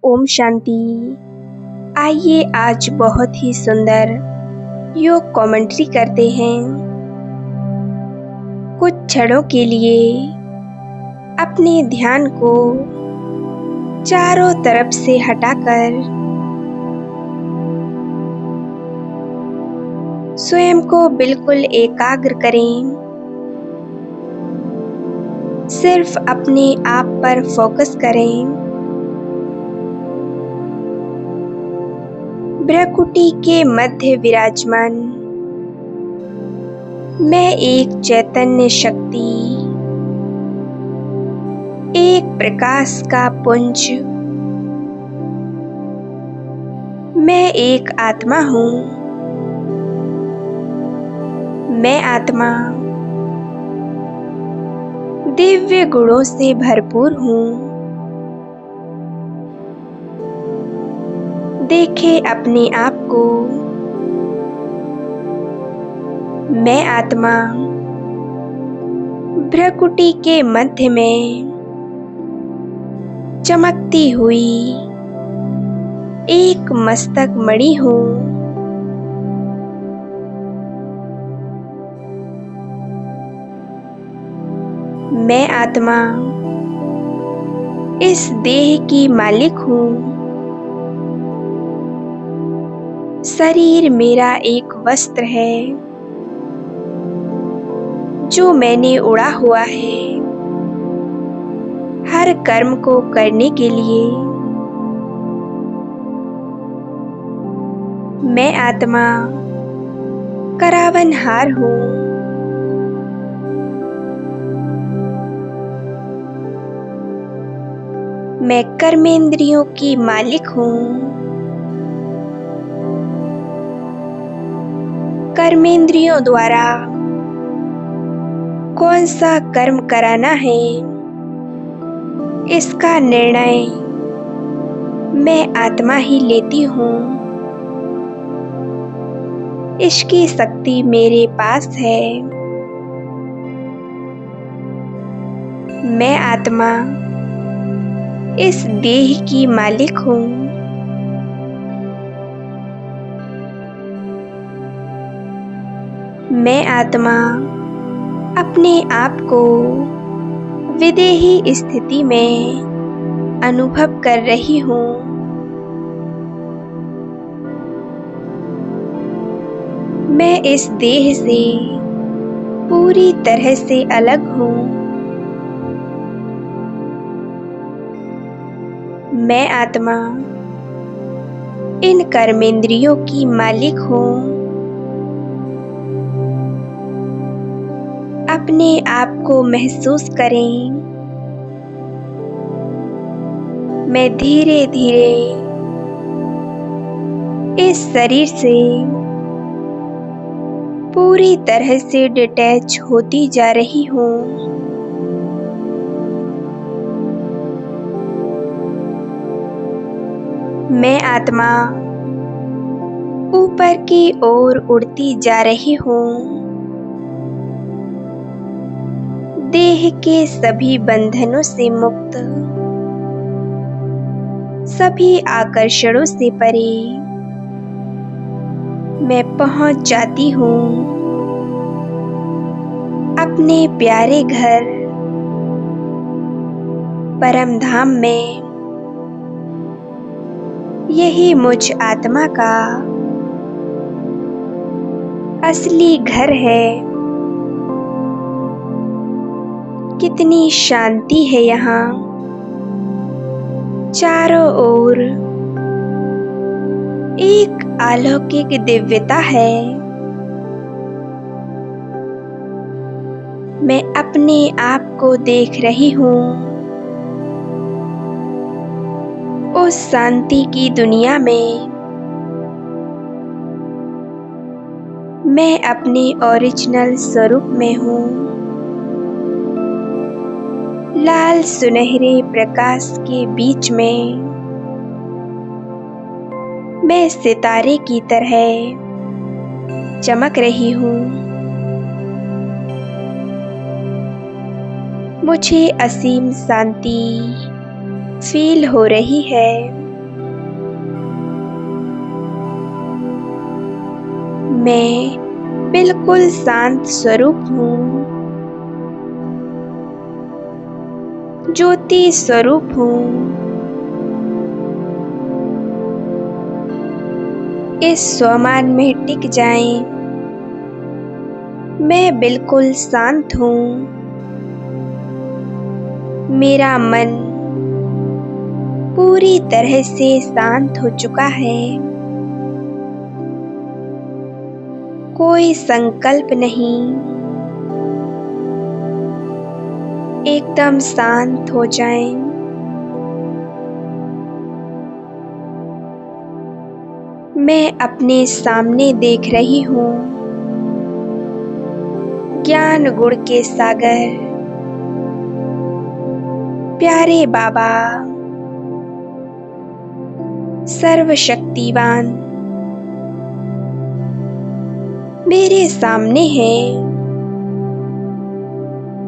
ओम शांति। आइए आज बहुत ही सुंदर योग कमेंट्री करते हैं। कुछ क्षणों के लिए अपने ध्यान को चारों तरफ से हटाकर स्वयं को बिल्कुल एकाग्र करें। सिर्फ अपने आप पर फोकस करें। भ्रकुटी के मध्य विराजमान मैं एक चैतन्य शक्ति, एक प्रकाश का पुंज, मैं एक आत्मा हूँ। मैं आत्मा दिव्य गुणों से भरपूर हूँ। देखें अपने आप को। मैं आत्मा भ्रकुटी के मध्य में चमकती हुई एक मस्तक मणि हूँ। मैं आत्मा इस देह की मालिक हूँ। शरीर मेरा एक वस्त्र है जो मैंने ओढ़ा हुआ है हर कर्म को करने के लिए। मैं आत्मा करावनहार हूँ। मैं कर्मेंद्रियों की मालिक हूँ। कर्मेंद्रियों द्वारा कौन सा कर्म कराना है, इसका निर्णय मैं आत्मा ही लेती हूँ। इसकी शक्ति मेरे पास है। मैं आत्मा इस देह की मालिक हूँ। मैं आत्मा अपने आप को विदेही स्थिति में अनुभव कर रही हूँ। मैं इस देह से पूरी तरह से अलग हूँ। मैं आत्मा इन कर्मेंद्रियों की मालिक हूँ। अपने आप को महसूस करें। मैं धीरे धीरे इस शरीर से पूरी तरह से डिटैच होती जा रही हूँ। मैं आत्मा ऊपर की ओर उड़ती जा रही हूँ। देह के सभी बंधनों से मुक्त, सभी आकर्षणों से परे मैं पहुंच जाती हूँ अपने प्यारे घर परम धाम में। यही मुझ आत्मा का असली घर है। कितनी शांति है यहाँ। चारों ओर एक अलौकिक दिव्यता है। मैं अपने आप को देख रही हूँ उस शांति की दुनिया में। मैं अपने ओरिजिनल स्वरूप में हूँ। लाल सुनहरे प्रकाश के बीच में मैं सितारे की तरह चमक रही हूँ। मुझे असीम शांति फील हो रही है। मैं बिल्कुल शांत स्वरूप हूँ, ज्योति स्वरूप हूँ। इस स्वमान में टिक जाएं। मैं बिल्कुल शांत हूँ। मेरा मन पूरी तरह से शांत हो चुका है। कोई संकल्प नहीं, एकदम शांत हो जाएं। मैं अपने सामने देख रही हूँ ज्ञान गुण के सागर प्यारे बाबा, सर्वशक्तिवान मेरे सामने हैं।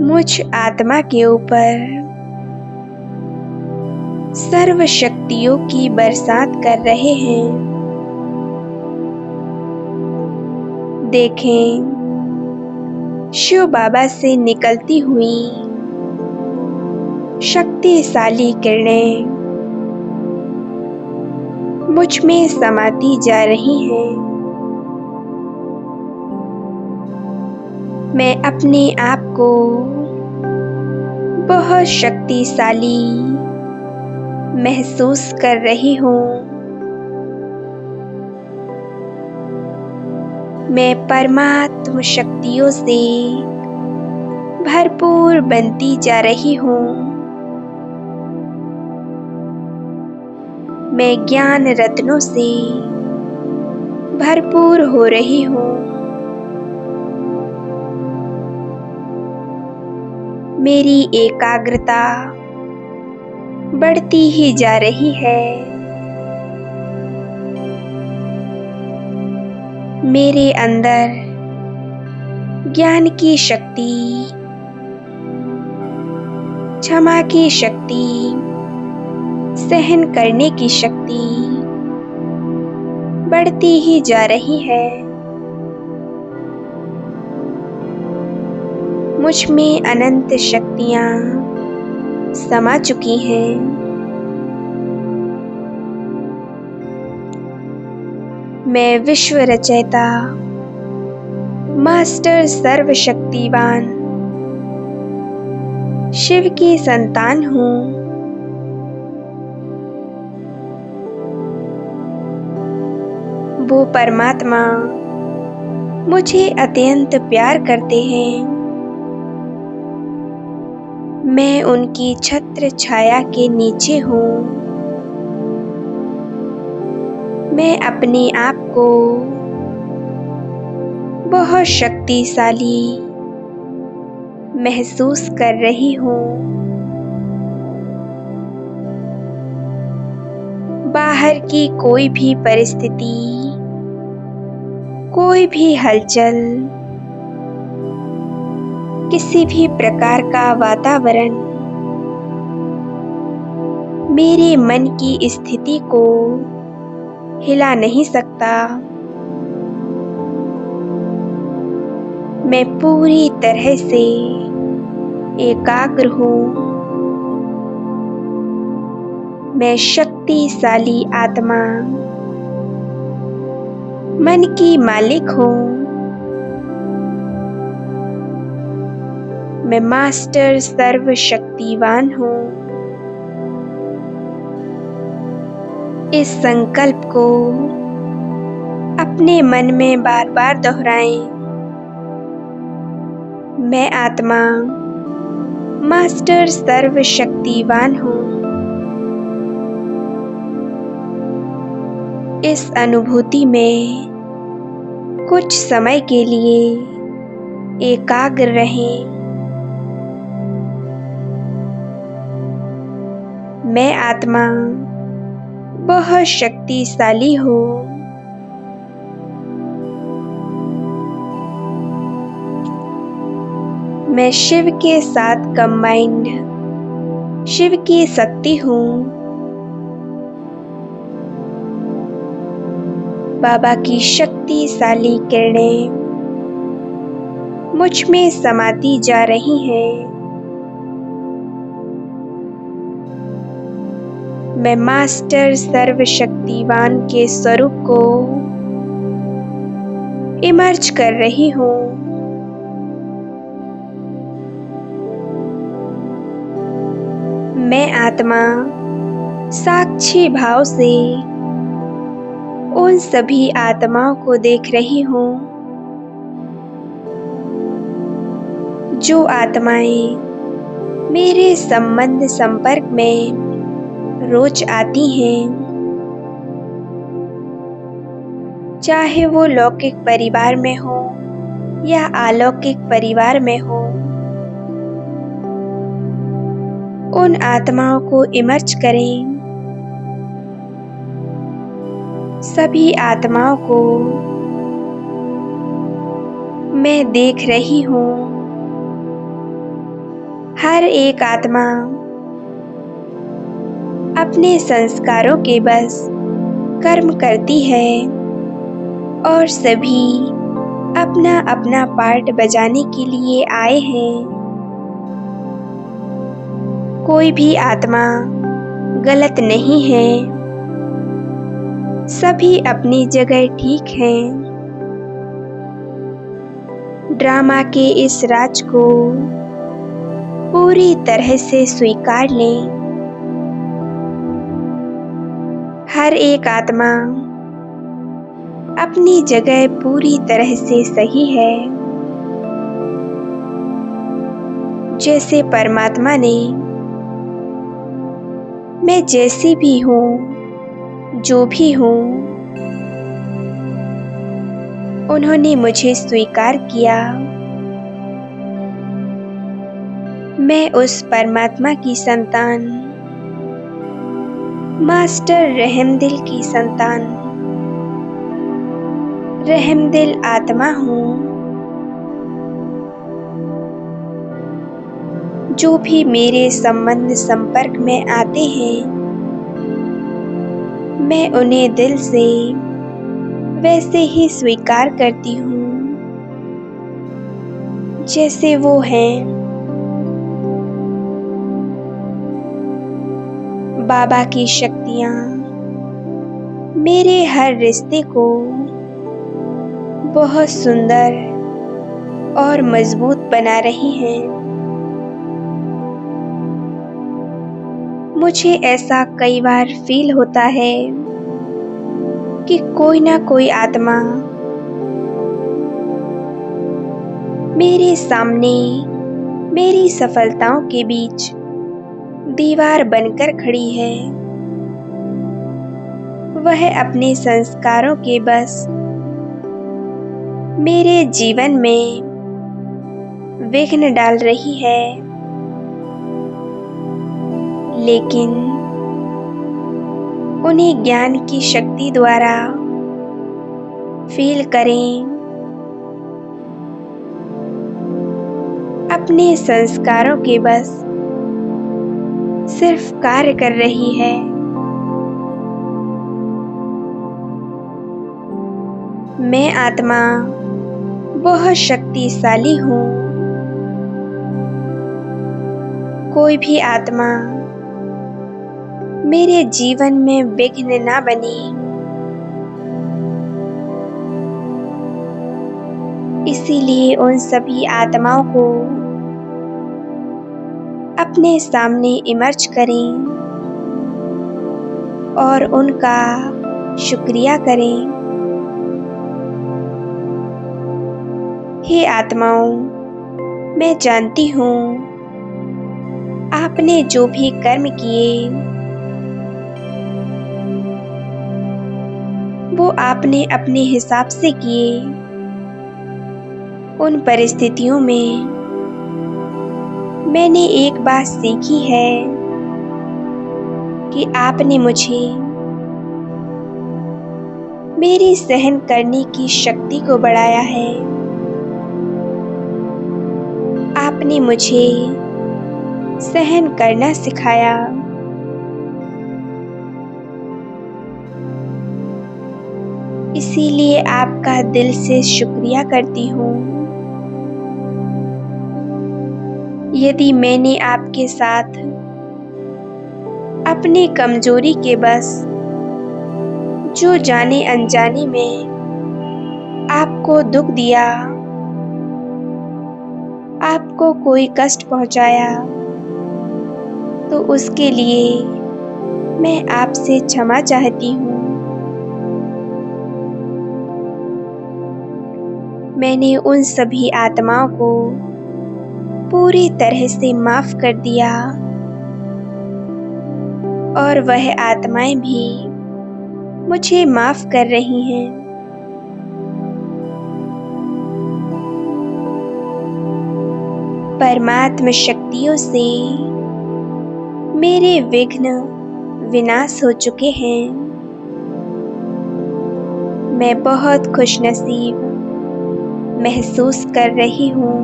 मुझ आत्मा के ऊपर सर्व शक्तियों की बरसात कर रहे हैं। देखें, शिव बाबा से निकलती हुई शक्तिशाली किरणें मुझ में समाती जा रही हैं। मैं अपने आप को बहुत शक्तिशाली महसूस कर रही हूँ। मैं परमात्म शक्तियों से भरपूर बनती जा रही हूँ। मैं ज्ञान रत्नों से भरपूर हो रही हूँ। मेरी एकाग्रता बढ़ती ही जा रही है। मेरे अंदर ज्ञान की शक्ति, क्षमा की शक्ति, सहन करने की शक्ति बढ़ती ही जा रही है। मुझ में अनंत शक्तियाँ समा चुकी हैं। मैं विश्व रचयिता मास्टर सर्वशक्तिवान शिव की संतान हूँ। वो परमात्मा मुझे अत्यंत प्यार करते हैं। मैं उनकी छत्र छाया के नीचे हूँ। मैं अपने आप को बहुत शक्तिशाली महसूस कर रही हूँ। बाहर की कोई भी परिस्थिति, कोई भी हलचल, किसी भी प्रकार का वातावरण मेरे मन की स्थिति को हिला नहीं सकता। मैं पूरी तरह से एकाग्र हूँ। मैं शक्तिशाली आत्मा, मन की मालिक हूँ। मैं मास्टर सर्वशक्तिवान हूँ। इस संकल्प को अपने मन में बार बार दोहराएं। मैं आत्मा मास्टर सर्वशक्तिवान हूँ। इस अनुभूति में कुछ समय के लिए एकाग्र रहें। मैं आत्मा बहुत शक्तिशाली हूँ। मैं शिव के साथ कंबाइंड शिव की शक्ति हूँ। बाबा की शक्तिशाली किरणें मुझ में समाती जा रही हैं। मैं मास्टर सर्वशक्तिवान के स्वरूप को इमर्ज कर रही हूँ। मैं आत्मा साक्षी भाव से उन सभी आत्माओं को देख रही हूँ जो आत्माएं मेरे संबंध संपर्क में रोज आती हैं, चाहे वो लौकिक परिवार में हो या अलौकिक परिवार में हो। उन आत्माओं को इमर्ज करें। सभी आत्माओं को मैं देख रही हूँ। हर एक आत्मा अपने संस्कारों के बस कर्म करती है और सभी अपना अपना पार्ट बजाने के लिए आए हैं। कोई भी आत्मा गलत नहीं है। सभी अपनी जगह ठीक हैं। ड्रामा के इस राज को पूरी तरह से स्वीकार लें। हर एक आत्मा अपनी जगह पूरी तरह से सही है। जैसे परमात्मा ने मैं जैसी भी हूँ, जो भी हूँ, उन्होंने मुझे स्वीकार किया। मैं उस परमात्मा की संतान, मास्टर रहमदिल की संतान, रहमदिल आत्मा हूँ। जो भी मेरे संबंध संपर्क में आते हैं, मैं उन्हें दिल से वैसे ही स्वीकार करती हूँ जैसे वो हैं। बाबा की शक्तियाँ मेरे हर रिश्ते को बहुत सुंदर और मजबूत बना रही हैं। मुझे ऐसा कई बार फील होता है कि कोई ना कोई आत्मा मेरे सामने मेरी सफलताओं के बीच दीवार बनकर खड़ी है। वह अपने संस्कारों के बस मेरे जीवन में विघ्न डाल रही है। लेकिन उन्हें ज्ञान की शक्ति द्वारा फील करें। अपने संस्कारों के बस सिर्फ कार्य कर रही है। मैं आत्मा बहुत शक्तिशाली हूँ। कोई भी आत्मा मेरे जीवन में विघ्न ना बने, इसीलिए उन सभी आत्माओं को अपने सामने इमर्ज करें और उनका शुक्रिया करें। हे आत्माओं, मैं जानती हूँ आपने जो भी कर्म किए वो आपने अपने हिसाब से किए। उन परिस्थितियों में मैंने एक बात सीखी है कि आपने मुझे मेरी सहन करने की शक्ति को बढ़ाया है। आपने मुझे सहन करना सिखाया। इसीलिए आपका दिल से शुक्रिया करती हूँ। यदि मैंने आपके साथ अपनी कमजोरी के बस जो जाने अनजाने में आपको दुख दिया, आपको कोई कष्ट पहुंचाया, तो उसके लिए मैं आपसे क्षमा चाहती हूँ। मैंने उन सभी आत्माओं को पूरी तरह से माफ कर दिया और वह आत्माएं भी मुझे माफ कर रही हैं। परमात्मा शक्तियों से मेरे विघ्न विनाश हो चुके हैं। मैं बहुत खुशनसीब महसूस कर रही हूँ।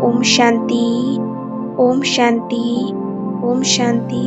ओम शांति, ओम शांति, ओम शांति।